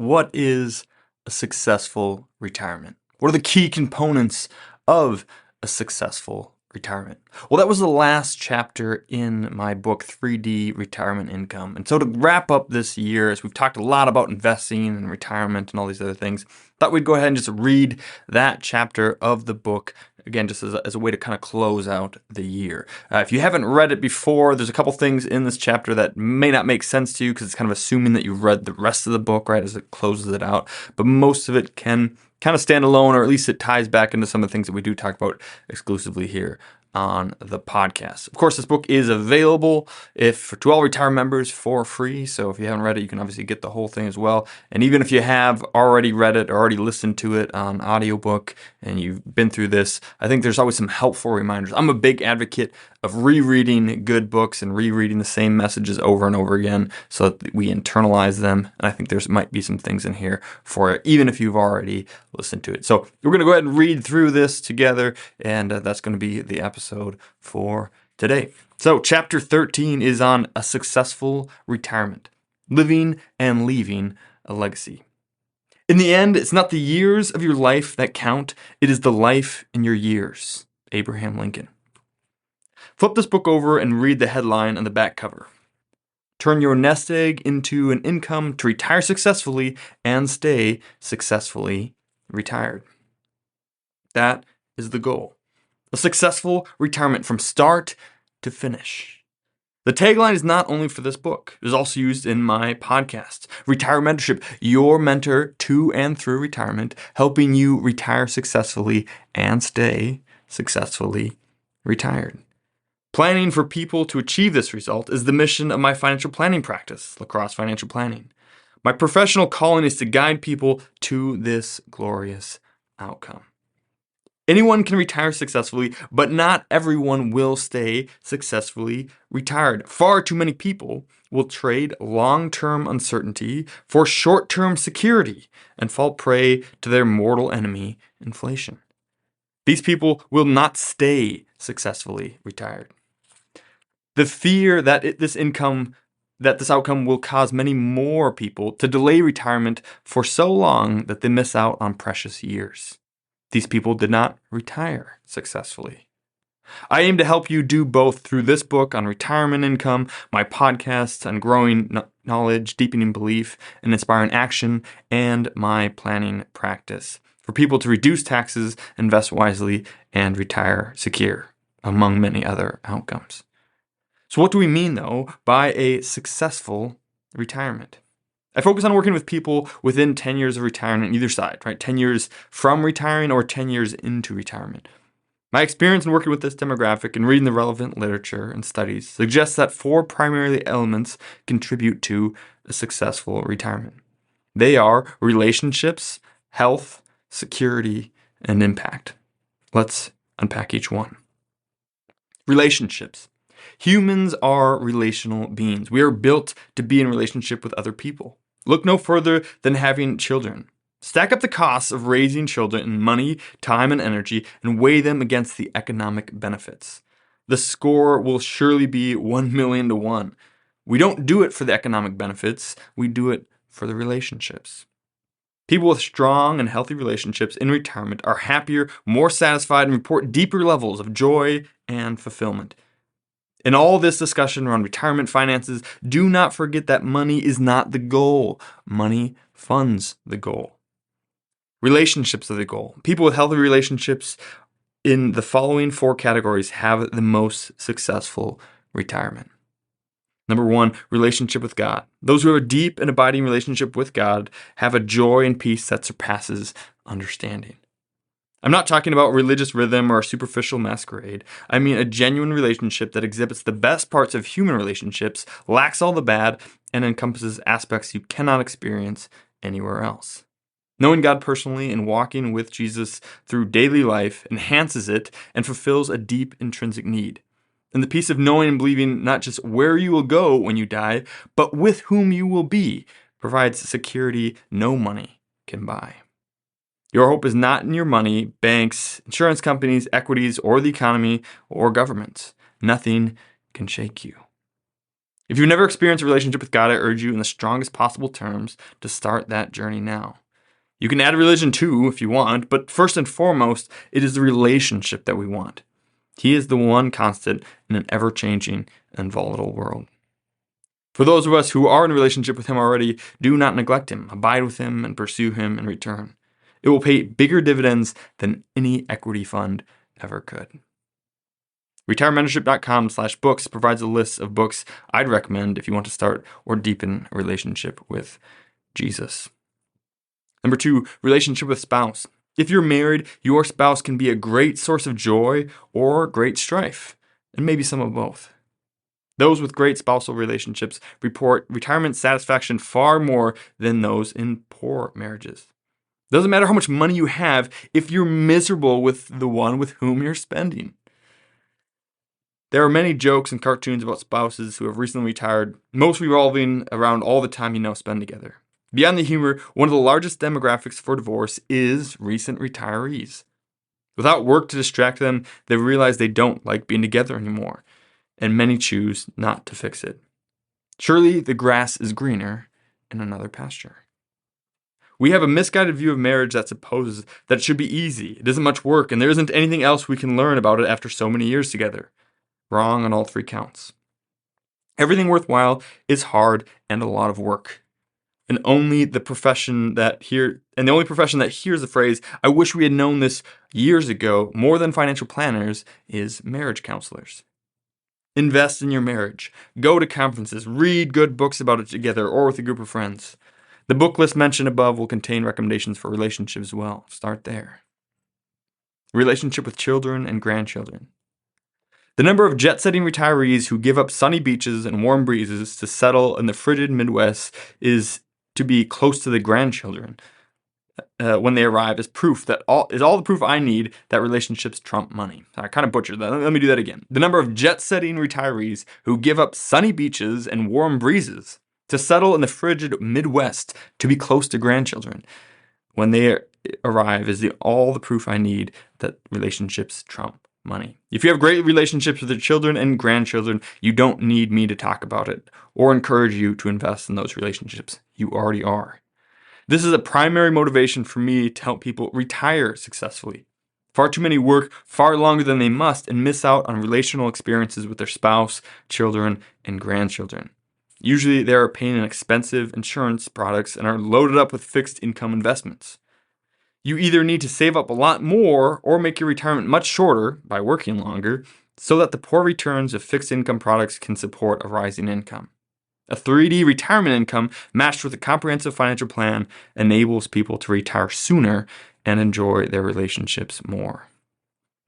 what is a successful retirement? What are the key components of a successful retirement? Well, that was the last chapter in my book, 3D Retirement Income. And so to wrap up this year, as we've talked a lot about investing and retirement and all these other things, thought we'd go ahead and just read that chapter of the book again, just as a way to kind of close out the year. If you haven't read it before, there's a couple things in this chapter that may not make sense to you because it's kind of assuming that you've read the rest of the book, right, as it closes it out. But most of it can kind of stand alone, or at least it ties back into some of the things that we do talk about exclusively here on the podcast. Of course, this book is available to all Retire members for free. So if you haven't read it, you can obviously get the whole thing as well. And even if you have already read it or already listened to it on audiobook and you've been through this, I think there's always some helpful reminders. I'm a big advocate of rereading good books and rereading the same messages over and over again so that we internalize them. And I think there might be some things in here for it, even if you've already listened to it. So we're going to go ahead and read through this together, and that's going to be the episode for today. So chapter 13 is on a successful retirement, living and leaving a legacy. In the end, it's not the years of your life that count. It is the life in your years. Abraham Lincoln. Flip this book over and read the headline on the back cover. Turn your nest egg into an income to retire successfully and stay successfully retired. That is the goal. A successful retirement from start to finish. The tagline is not only for this book. It is also used in my podcast, Retire Mentorship, your mentor to and through retirement, helping you retire successfully and stay successfully retired. Planning for people to achieve this result is the mission of my financial planning practice, Lacrosse Financial Planning. My professional calling is to guide people to this glorious outcome. Anyone can retire successfully, but not everyone will stay successfully retired. Far too many people will trade long-term uncertainty for short-term security and fall prey to their mortal enemy, inflation. These people will not stay successfully retired. The fear that this outcome will cause many more people to delay retirement for so long that they miss out on precious years. These people did not retire successfully. I aim to help you do both through this book on retirement income, my podcasts on growing knowledge, deepening belief, and inspiring action, and my planning practice for people to reduce taxes, invest wisely, and retire secure, among many other outcomes. So what do we mean, though, by a successful retirement? I focus on working with people within 10 years of retirement on either side, right? 10 years from retiring or 10 years into retirement. My experience in working with this demographic and reading the relevant literature and studies suggests that 4 primary elements contribute to a successful retirement. They are relationships, health, security, and impact. Let's unpack each one. Relationships. Humans are relational beings. We are built to be in relationship with other people. Look no further than having children. Stack up the costs of raising children in money, time, and energy and weigh them against the economic benefits. The score will surely be 1 million to 1. We don't do it for the economic benefits. We do it for the relationships. People with strong and healthy relationships in retirement are happier, more satisfied, and report deeper levels of joy and fulfillment. In all this discussion around retirement finances, do not forget that money is not the goal. Money funds the goal. Relationships are the goal. People with healthy relationships in the following 4 categories have the most successful retirement. Number 1, relationship with God. Those who have a deep and abiding relationship with God have a joy and peace that surpasses understanding. I'm not talking about religious rhythm or a superficial masquerade. I mean a genuine relationship that exhibits the best parts of human relationships, lacks all the bad, and encompasses aspects you cannot experience anywhere else. Knowing God personally and walking with Jesus through daily life enhances it and fulfills a deep intrinsic need. And the peace of knowing and believing not just where you will go when you die, but with whom you will be, provides security no money can buy. Your hope is not in your money, banks, insurance companies, equities, or the economy, or governments. Nothing can shake you. If you've never experienced a relationship with God, I urge you in the strongest possible terms to start that journey now. You can add religion too if you want, but first and foremost, it is the relationship that we want. He is the one constant in an ever-changing and volatile world. For those of us who are in a relationship with Him already, do not neglect Him. Abide with Him and pursue Him in return. It will pay bigger dividends than any equity fund ever could. retirementorship.com/books provides a list of books I'd recommend if you want to start or deepen a relationship with Jesus. Number 2, relationship with spouse. If you're married, your spouse can be a great source of joy or great strife, and maybe some of both. Those with great spousal relationships report retirement satisfaction far more than those in poor marriages. Doesn't matter how much money you have if you're miserable with the one with whom you're spending. There are many jokes and cartoons about spouses who have recently retired, most revolving around all the time you now spend together. Beyond the humor, one of the largest demographics for divorce is recent retirees. Without work to distract them, they realize they don't like being together anymore, and many choose not to fix it. Surely the grass is greener in another pasture. We have a misguided view of marriage that supposes that it should be easy, it isn't much work, and there isn't anything else we can learn about it after so many years together. Wrong on all 3 counts. Everything worthwhile is hard and a lot of work. And the only profession that hears the phrase, "I wish we had known this years ago," more than financial planners, is marriage counselors. Invest in your marriage. Go to conferences. Read good books about it together or with a group of friends. The book list mentioned above will contain recommendations for relationships as well. Start there. Relationship with children and grandchildren. The number of jet-setting retirees who give up sunny beaches and warm breezes to settle in the frigid Midwest is to be close to the grandchildren when they arrive is all the proof I need that relationships trump money. I kind of butchered that. Let me do that again. The number of jet-setting retirees who give up sunny beaches and warm breezes to settle in the frigid Midwest to be close to grandchildren when they arrive is all the proof I need that relationships trump money. If you have great relationships with your children and grandchildren, you don't need me to talk about it or encourage you to invest in those relationships. You already are. This is a primary motivation for me to help people retire successfully. Far too many work far longer than they must and miss out on relational experiences with their spouse, children, and grandchildren. Usually they are paying expensive insurance products and are loaded up with fixed income investments. You either need to save up a lot more or make your retirement much shorter by working longer so that the poor returns of fixed income products can support a rising income. A 3D retirement income matched with a comprehensive financial plan enables people to retire sooner and enjoy their relationships more.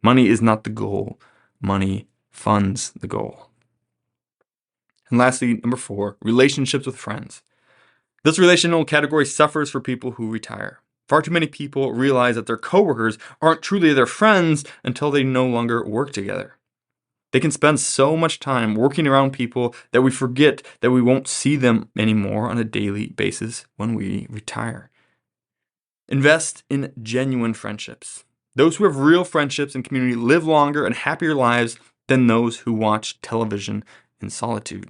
Money is not the goal. Money funds the goal. And lastly, number 4, relationships with friends. This relational category suffers for people who retire. Far too many people realize that their coworkers aren't truly their friends until they no longer work together. They can spend so much time working around people that we forget that we won't see them anymore on a daily basis when we retire. Invest in genuine friendships. Those who have real friendships and community live longer and happier lives than those who watch television in solitude.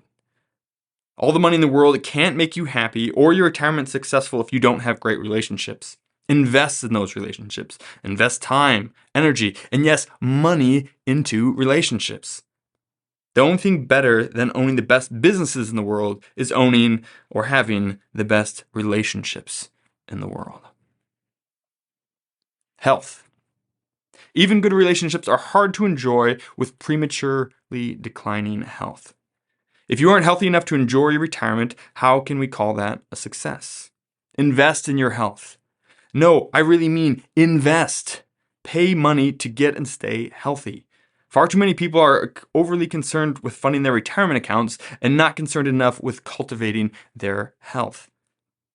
All the money in the world can't make you happy or your retirement successful if you don't have great relationships. Invest in those relationships. Invest time, energy, and yes, money into relationships. The only thing better than owning the best businesses in the world is owning or having the best relationships in the world. Health. Even good relationships are hard to enjoy with prematurely declining health. If you aren't healthy enough to enjoy your retirement, how can we call that a success? Invest in your health. No, I really mean invest. Pay money to get and stay healthy. Far too many people are overly concerned with funding their retirement accounts and not concerned enough with cultivating their health.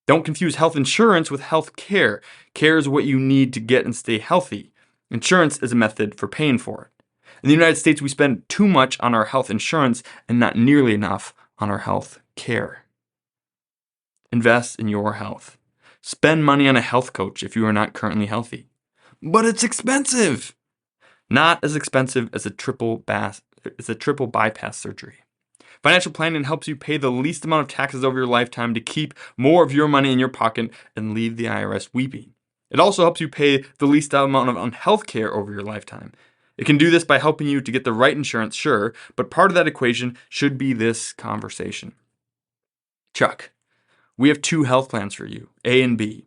Don't confuse health insurance with health care. Care is what you need to get and stay healthy. Insurance is a method for paying for it. In the United States, we spend too much on our health insurance and not nearly enough on our health care. Invest in your health. Spend money on a health coach if you are not currently healthy. But it's expensive. Not as expensive as a triple bypass surgery. Financial planning helps you pay the least amount of taxes over your lifetime to keep more of your money in your pocket and leave the IRS weeping. It also helps you pay the least amount on health care over your lifetime. It can do this by helping you to get the right insurance, sure, but part of that equation should be this conversation. Chuck, we have 2 health plans for you, A and B.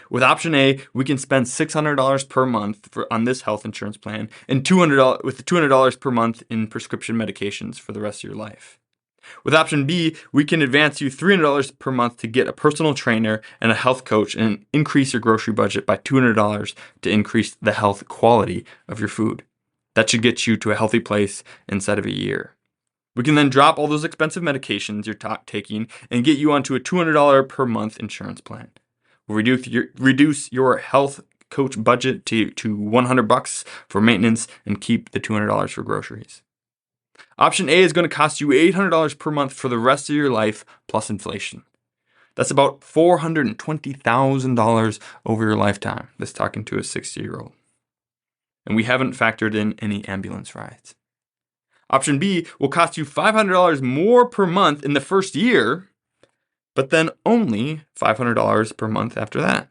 With option A, we can spend $600 per month on this health insurance plan and $200 per month in prescription medications for the rest of your life. With option B, we can advance you $300 per month to get a personal trainer and a health coach and increase your grocery budget by $200 to increase the health quality of your food. That should get you to a healthy place inside of a year. We can then drop all those expensive medications you're taking and get you onto a $200 per month insurance plan. We'll reduce your health coach budget to $100 for maintenance and keep the $200 for groceries. Option A is going to cost you $800 per month for the rest of your life plus inflation. That's about $420,000 over your lifetime. That's talking to a 60-year-old. And we haven't factored in any ambulance rides. Option B will cost you $500 more per month in the first year, but then only $500 per month after that.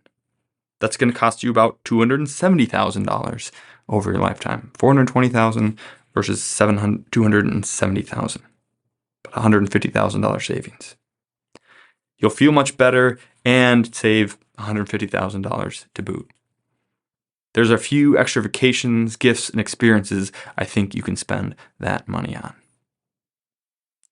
That's going to cost you about $270,000 over your lifetime. $420,000 versus $270,000. About $150,000 savings. You'll feel much better and save $150,000 to boot. There's a few extra vacations, gifts, and experiences I think you can spend that money on.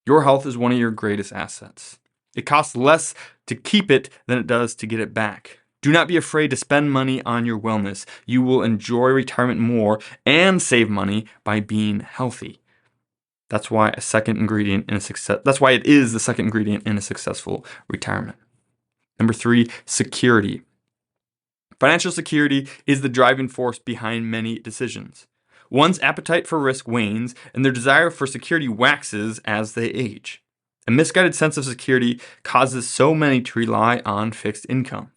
Your health is one of your greatest assets. It costs less to keep it than it does to get it back. Do not be afraid to spend money on your wellness. You will enjoy retirement more and save money by being healthy. That's why it is the second ingredient in a successful retirement. Number 3, security. Financial security is the driving force behind many decisions. One's appetite for risk wanes and their desire for security waxes as they age. A misguided sense of security causes so many to rely on fixed income.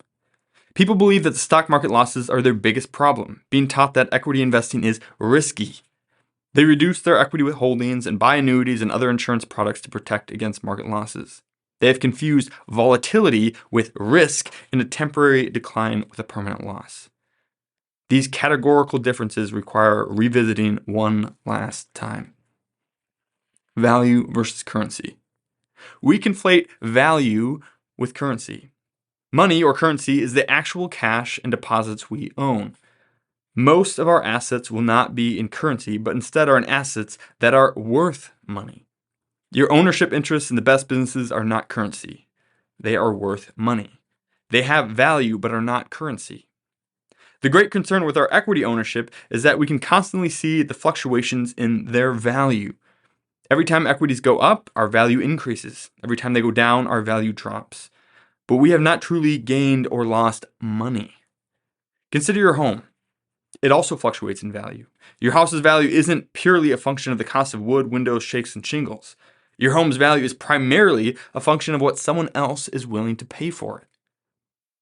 People believe that the stock market losses are their biggest problem, being taught that equity investing is risky. They reduce their equity holdings and buy annuities and other insurance products to protect against market losses. They have confused volatility with risk in a temporary decline with a permanent loss. These categorical differences require revisiting one last time. Value versus currency. We conflate value with currency. Money or currency is the actual cash and deposits we own. Most of our assets will not be in currency, but instead are in assets that are worth money. Your ownership interests in the best businesses are not currency. They are worth money. They have value but are not currency. The great concern with our equity ownership is that we can constantly see the fluctuations in their value. Every time equities go up, our value increases. Every time they go down, our value drops. But we have not truly gained or lost money. Consider your home. It also fluctuates in value. Your house's value isn't purely a function of the cost of wood, windows, shakes, and shingles. Your home's value is primarily a function of what someone else is willing to pay for it.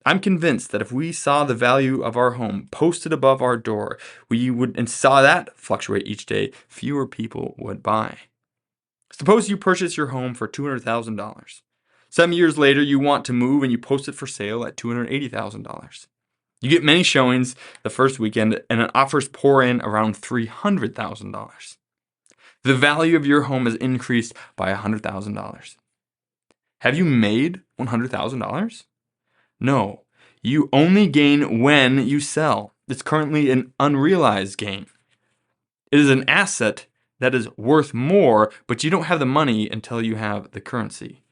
I'm convinced that if we saw the value of our home posted above our door, and saw that fluctuate each day, fewer people would buy. Suppose you purchase your home for $200,000. Some years later, you want to move and you post it for sale at $280,000. You get many showings the first weekend and offers pour in around $300,000. The value of your home has increased by $100,000. Have you made $100,000? No, you only gain when you sell. It's currently an unrealized gain. It is an asset that is worth more, but you don't have the money until you have the currency.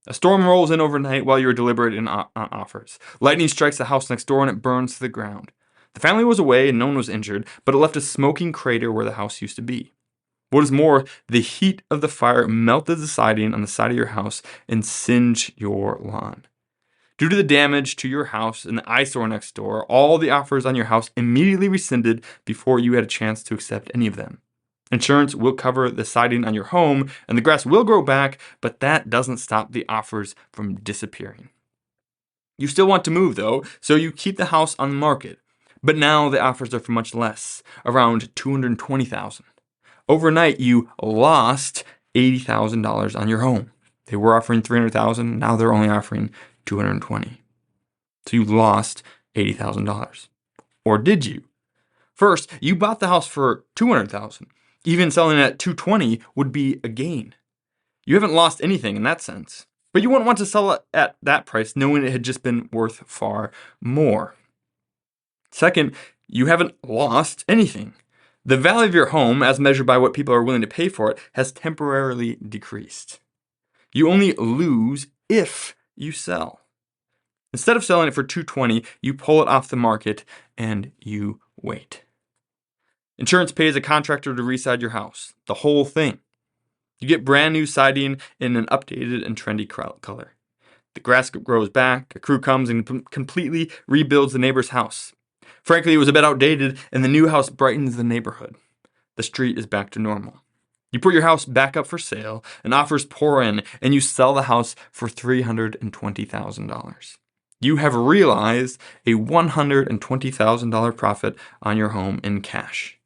A storm rolls in overnight while you're deliberating on offers. Lightning strikes the house next door and it burns to the ground. The family was away and no one was injured, but it left a smoking crater where the house used to be. What is more, the heat of the fire melted the siding on the side of your house and singed your lawn. Due to the damage to your house and the eyesore next door, all the offers on your house immediately rescinded before you had a chance to accept any of them. Insurance will cover the siding on your home and the grass will grow back, but that doesn't stop the offers from disappearing. You still want to move though, so you keep the house on the market. But now the offers are for much less, around $220,000. Overnight, you lost $80,000 on your home. They were offering $300,000. Now they're only offering $220,000. So you lost $80,000. Or did you? First, you bought the house for $200,000. Even selling it at $220,000 would be a gain. You haven't lost anything in that sense. But you wouldn't want to sell it at that price knowing it had just been worth far more. Second, you haven't lost anything. The value of your home, as measured by what people are willing to pay for it, has temporarily decreased. You only lose if you sell. Instead of selling it for $220,000, you pull it off the market and you wait. Insurance pays a contractor to reside your house, the whole thing. You get brand new siding in an updated and trendy color. The grass grows back, a crew comes and completely rebuilds the neighbor's house. Frankly, it was a bit outdated, and the new house brightens the neighborhood. The street is back to normal. You put your house back up for sale, and offers pour in, and you sell the house for $320,000. You have realized a $120,000 profit on your home in cash.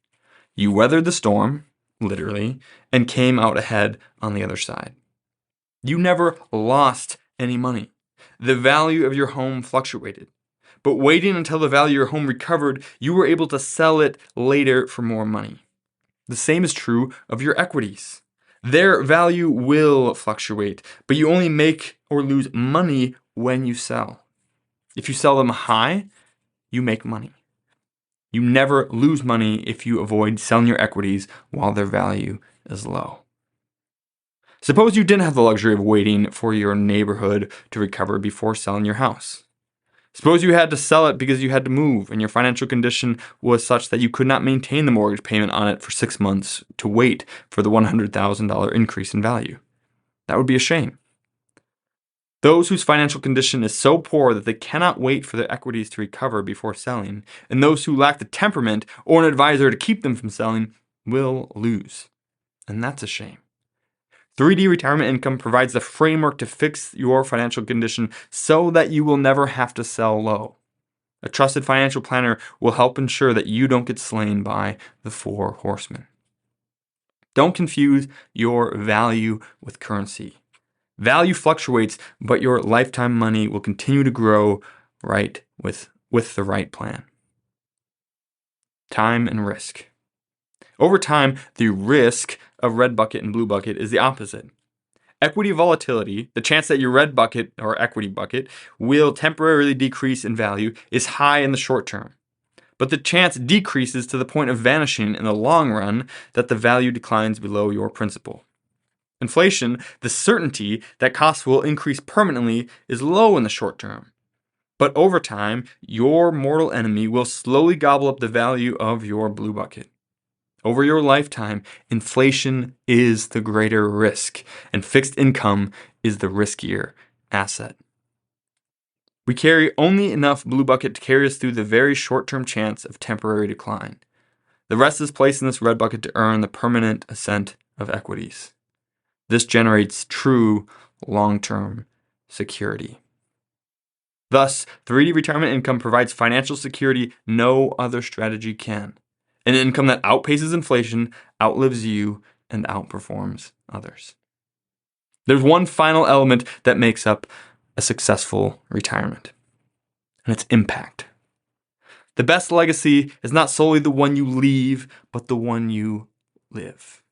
You weathered the storm, literally, and came out ahead on the other side. You never lost any money. The value of your home fluctuated. But waiting until the value of your home recovered, you were able to sell it later for more money. The same is true of your equities. Their value will fluctuate, but you only make or lose money when you sell. If you sell them high, you make money. You never lose money if you avoid selling your equities while their value is low. Suppose you didn't have the luxury of waiting for your neighborhood to recover before selling your house. Suppose you had to sell it because you had to move and your financial condition was such that you could not maintain the mortgage payment on it for 6 months to wait for the $100,000 increase in value. That would be a shame. Those whose financial condition is so poor that they cannot wait for their equities to recover before selling, and those who lack the temperament or an advisor to keep them from selling, will lose. And that's a shame. 3D Retirement Income provides the framework to fix your financial condition so that you will never have to sell low. A trusted financial planner will help ensure that you don't get slain by the 4 horsemen. Don't confuse your value with currency. Value fluctuates, but your lifetime money will continue to grow with the right plan. Time and risk. Over time, the risk of red bucket and blue bucket is the opposite. Equity volatility, the chance that your red bucket or equity bucket will temporarily decrease in value, is high in the short term. But the chance decreases to the point of vanishing in the long run that the value declines below your principal. Inflation, the certainty that costs will increase permanently, is low in the short term. But over time, your mortal enemy will slowly gobble up the value of your blue bucket. Over your lifetime, inflation is the greater risk, and fixed income is the riskier asset. We carry only enough blue bucket to carry us through the very short-term chance of temporary decline. The rest is placed in this red bucket to earn the permanent ascent of equities. This generates true long-term security. Thus, 3D Retirement Income provides financial security no other strategy can. An income that outpaces inflation, outlives you, and outperforms others. There's one final element that makes up a successful retirement, and it's impact. The best legacy is not solely the one you leave, but the one you live.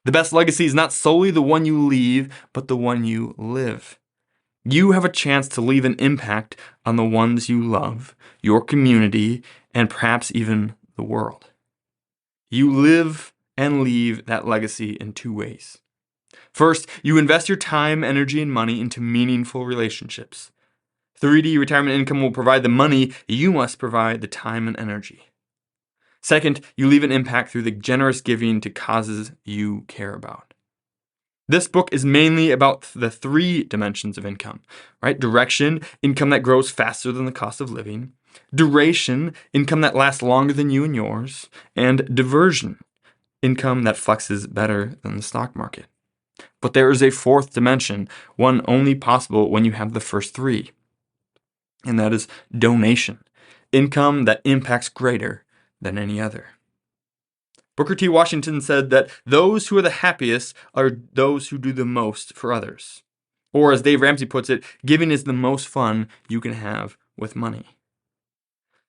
The best legacy is not solely the one you leave, but the one you live. You have a chance to leave an impact on the ones you love, your community, and perhaps even the world. You live and leave that legacy in 2 ways. First, you invest your time, energy, and money into meaningful relationships. 3D Retirement Income will provide the money, you must provide the time and energy. Second, you leave an impact through the generous giving to causes you care about. This book is mainly about the 3 dimensions of income, right? Direction, income that grows faster than the cost of living. Duration, income that lasts longer than you and yours. And diversion, income that flexes better than the stock market. But there is a 4th dimension, one only possible when you have the first 3. And that is donation, income that impacts greater than any other. Booker T. Washington said that those who are the happiest are those who do the most for others. Or as Dave Ramsey puts it, giving is the most fun you can have with money.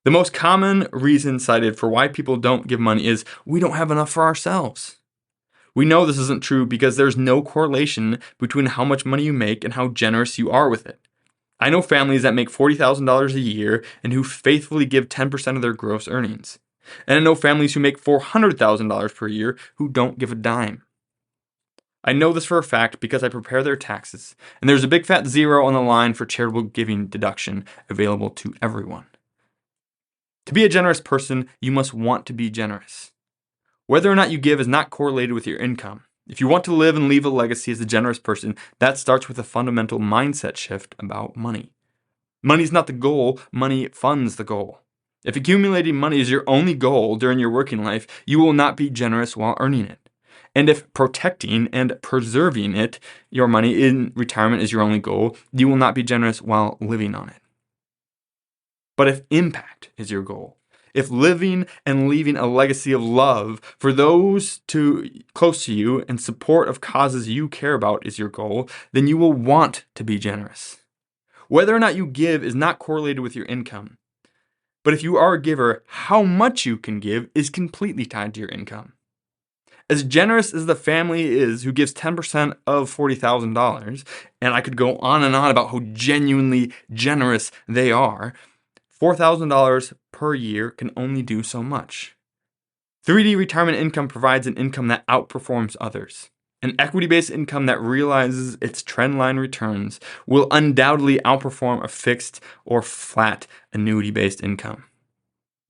The most common reason cited for why people don't give money is we don't have enough for ourselves. We know this isn't true because there's no correlation between how much money you make and how generous you are with it. I know families that make $40,000 a year and who faithfully give 10% of their gross earnings. And I know families who make $400,000 per year who don't give a dime. I know this for a fact because I prepare their taxes, and there's a big fat zero on the line for charitable giving deduction available to everyone. To be a generous person, you must want to be generous. Whether or not you give is not correlated with your income. If you want to live and leave a legacy as a generous person, that starts with a fundamental mindset shift about money. Money is not the goal, money funds the goal. If accumulating money is your only goal during your working life, you will not be generous while earning it. And if protecting and preserving your money in retirement is your only goal, you will not be generous while living on it. But if impact is your goal, if living and leaving a legacy of love for those close to you and support of causes you care about is your goal, then you will want to be generous. Whether or not you give is not correlated with your income. But if you are a giver, how much you can give is completely tied to your income. As generous as the family is who gives 10% of $40,000, and I could go on and on about how genuinely generous they are, $4,000 per year can only do so much. 3D retirement income provides an income that outperforms others. An equity-based income that realizes its trendline returns will undoubtedly outperform a fixed or flat annuity-based income.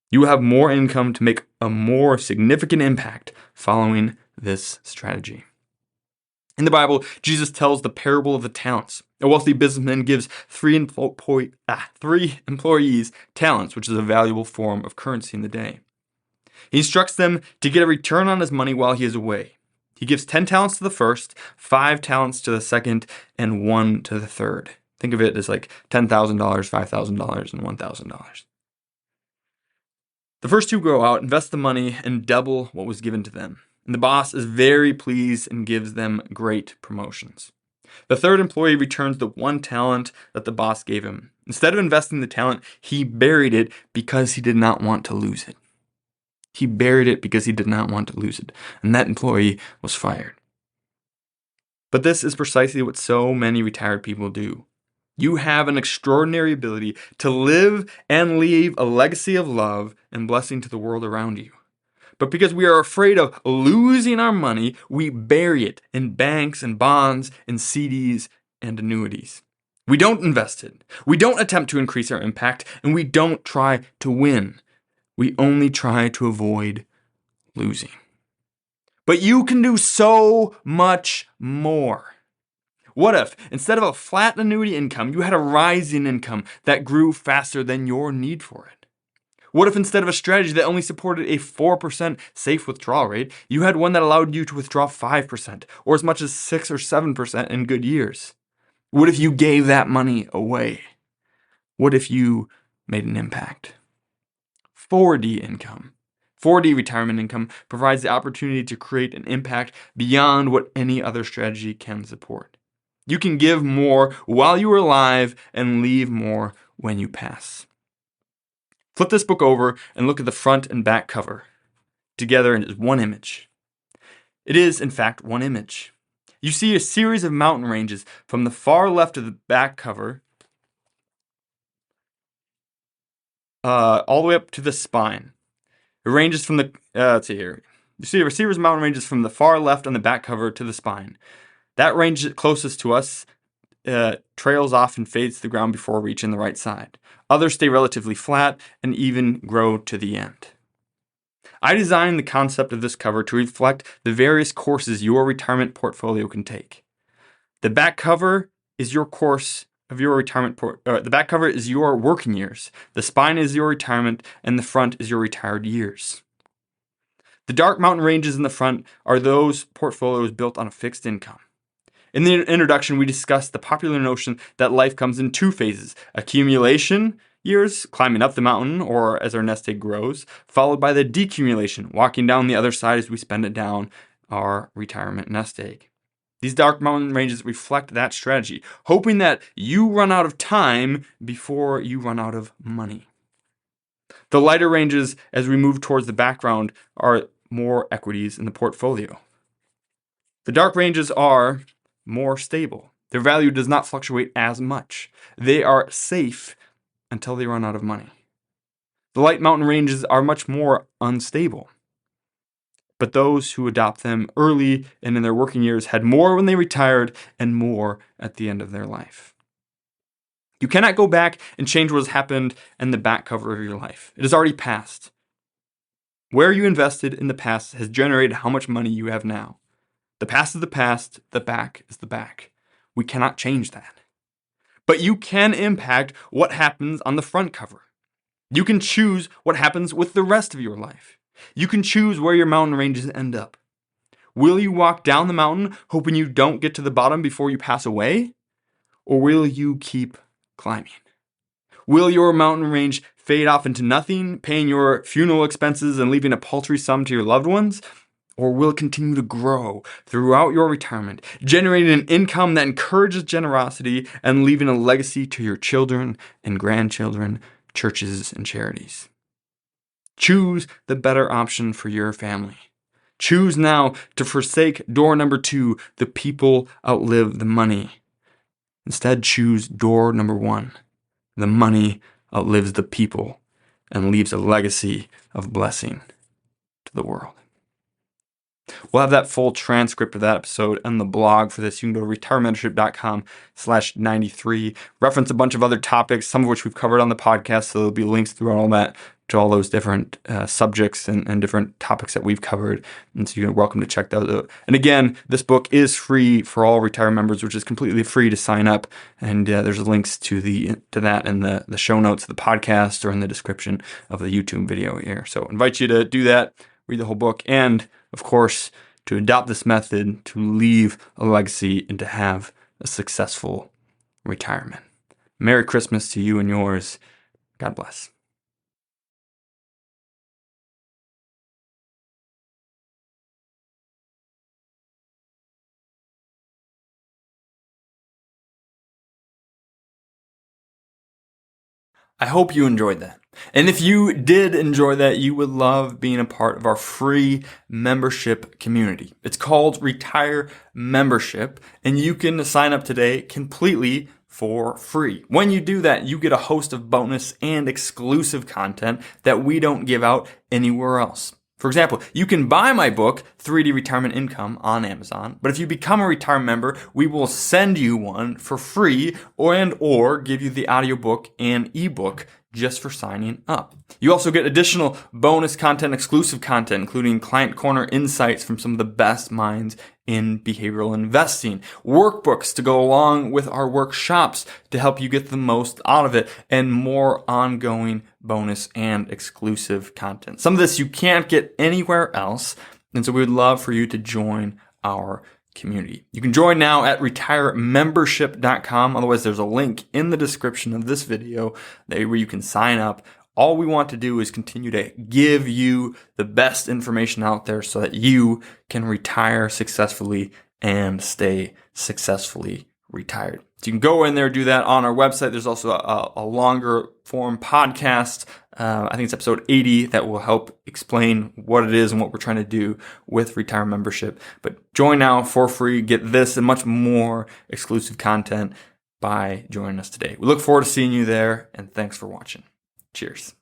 You will have more income to make a more significant impact following this strategy. In the Bible, Jesus tells the parable of the talents. A wealthy businessman gives three employees talents, which is a valuable form of currency in the day. He instructs them to get a return on his money while he is away. He gives 10 talents to the first, 5 talents to the second, and 1 to the third. Think of it as like $10,000, $5,000, and $1,000. The first two go out, invest the money, and double what was given to them. And the boss is very pleased and gives them great promotions. The third employee returns the 1 talent that the boss gave him. Instead of investing the talent, he buried it because he did not want to lose it. He buried it because he did not want to lose it. And that employee was fired. But this is precisely what so many retired people do. You have an extraordinary ability to live and leave a legacy of love and blessing to the world around you. But because we are afraid of losing our money, we bury it in banks and bonds and CDs and annuities. We don't invest it. We don't attempt to increase our impact, and we don't try to win. We only try to avoid losing. But you can do so much more. What if, instead of a flat annuity income, you had a rising income that grew faster than your need for it? What if instead of a strategy that only supported a 4% safe withdrawal rate, you had one that allowed you to withdraw 5% or as much as 6 or 7% in good years? What if you gave that money away? What if you made an impact? 4D income. 4D retirement income provides the opportunity to create an impact beyond what any other strategy can support. You can give more while you are alive and leave more when you pass. Flip this book over and look at the front and back cover together in one image. It is, in fact, one image. You see a series of mountain ranges from the far left of the back cover all the way up to the spine. It ranges from the, let's see here. You see a series of mountain ranges from the far left on the back cover to the spine. That range closest to us trails off and fades to the ground before reaching the right side. Others stay relatively flat and even grow to the end. I designed the concept of this cover to reflect the various courses your retirement portfolio can take. The back cover is your course of your retirement. The back cover is your working years. The spine is your retirement, and the front is your retired years. The dark mountain ranges in the front are those portfolios built on a fixed income. In the introduction, we discussed the popular notion that life comes in 2 phases: accumulation, years, climbing up the mountain or as our nest egg grows, followed by the decumulation, walking down the other side as we spend it down our retirement nest egg. These dark mountain ranges reflect that strategy, hoping that you run out of time before you run out of money. The lighter ranges, as we move towards the background, are more equities in the portfolio. The dark ranges are more stable. Their value does not fluctuate as much. They are safe until they run out of money. The light mountain ranges are much more unstable. But those who adopt them early and in their working years had more when they retired and more at the end of their life. You cannot go back and change what has happened in the back cover of your life. It has already passed. Where you invested in the past has generated how much money you have now. The past is the past, the back is the back. We cannot change that. But you can impact what happens on the front cover. You can choose what happens with the rest of your life. You can choose where your mountain ranges end up. Will you walk down the mountain hoping you don't get to the bottom before you pass away? Or will you keep climbing? Will your mountain range fade off into nothing, paying your funeral expenses and leaving a paltry sum to your loved ones? Or will it continue to grow throughout your retirement, generating an income that encourages generosity and leaving a legacy to your children and grandchildren, churches and charities? Choose the better option for your family. Choose now to forsake door number 2, the people outlive the money. Instead, choose door number 1. The money outlives the people and leaves a legacy of blessing to the world. We'll have that full transcript of that episode on the blog for this. You can go to retirementorship.com/93. Reference a bunch of other topics, some of which we've covered on the podcast. So there'll be links throughout all that to all those different subjects and different topics that we've covered. And so you're welcome to check those out. And again, this book is free for all Retire members, which is completely free to sign up. And there's links to that in the show notes of the podcast or in the description of the YouTube video here. So I invite you to do that, read the whole book, and of course, to adopt this method to leave a legacy and to have a successful retirement. Merry Christmas to you and yours. God bless. I hope you enjoyed that. And if you did enjoy that, you would love being a part of our free membership community. It's called Retire Membership, and you can sign up today completely for free. When you do that, you get a host of bonus and exclusive content that we don't give out anywhere else. For example, you can buy my book, 3D Retirement Income, on Amazon, but if you become a Retire member, we will send you one for free or give you the audiobook and ebook just for signing up. You also get additional bonus content, exclusive content, including Client Corner insights from some of the best minds in behavioral investing, workbooks to go along with our workshops to help you get the most out of it, and more ongoing bonus and exclusive content. Some of this you can't get anywhere else, and so we would love for you to join our community. You can join now at retiremembership.com. Otherwise, there's a link in the description of this video where you can sign up. All we want to do is continue to give you the best information out there so that you can retire successfully and stay successfully retired. So you can go in there, do that on our website. There's also a longer form podcast. I think it's episode 80 that will help explain what it is and what we're trying to do with Retire Membership. But join now for free. Get this and much more exclusive content by joining us today. We look forward to seeing you there, and thanks for watching. Cheers.